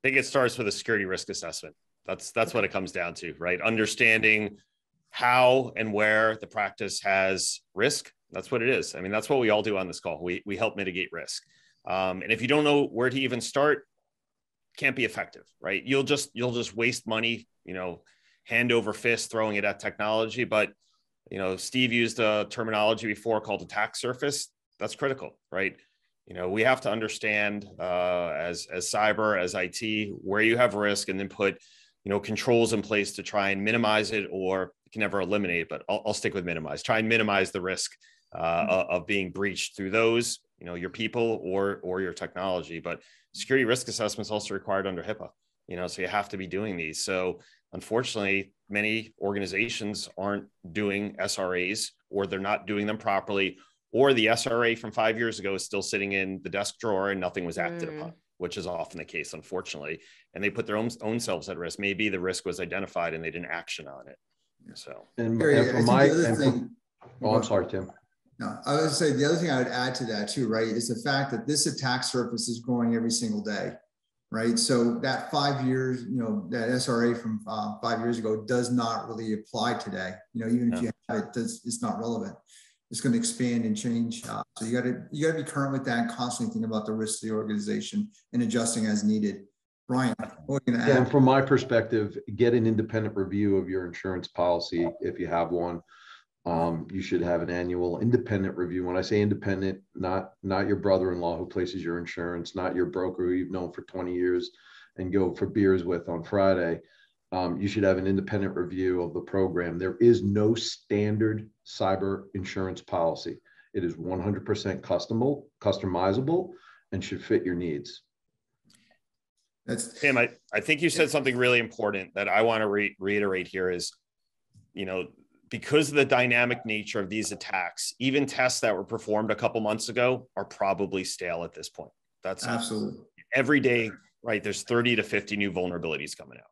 think it starts with a security risk assessment. That's what it comes down to, right? Understanding how and where the practice has risk. That's what it is. I mean, that's what we all do on this call. We help mitigate risk. And if you don't know where to even start, can't be effective, right? You'll just waste money, hand over fist throwing it at technology. But, Steve used a terminology before called attack surface. That's critical, right? We have to understand as cyber, as IT, where you have risk, and then put, controls in place to try and minimize it, or you can never eliminate, but I'll stick with minimize. Try and minimize the risk of being breached through those, your people or your technology. But security risk assessments also required under HIPAA, so you have to be doing these. So unfortunately, many organizations aren't doing SRAs, or they're not doing them properly, or the SRA from 5 years ago is still sitting in the desk drawer and nothing was acted upon, which is often the case, unfortunately. And they put their own selves at risk. Maybe the risk was identified and they didn't action on it. So, I'm sorry, Tim. No, I would say the other thing I would add to that too, right, is the fact that this attack surface is growing every single day, right? So that 5 years, that SRA from 5 years ago does not really apply today. Even if you have it, it's not relevant. It's going to expand and change. So you got to be current with that, and constantly think about the risks of the organization and adjusting as needed. Brian, what are you going to add? And from my perspective, get an independent review of your insurance policy if you have one. You should have an annual independent review. When I say independent, not your brother-in-law who places your insurance, not your broker who you've known for 20 years and go for beers with on Friday. You should have an independent review of the program. There is no standard cyber insurance policy. It is 100% customizable, and should fit your needs. Tim, I think you said something really important that I want to reiterate here is, because of the dynamic nature of these attacks, even tests that were performed a couple months ago are probably stale at this point. That's absolutely every day, right? There's 30 to 50 new vulnerabilities coming out.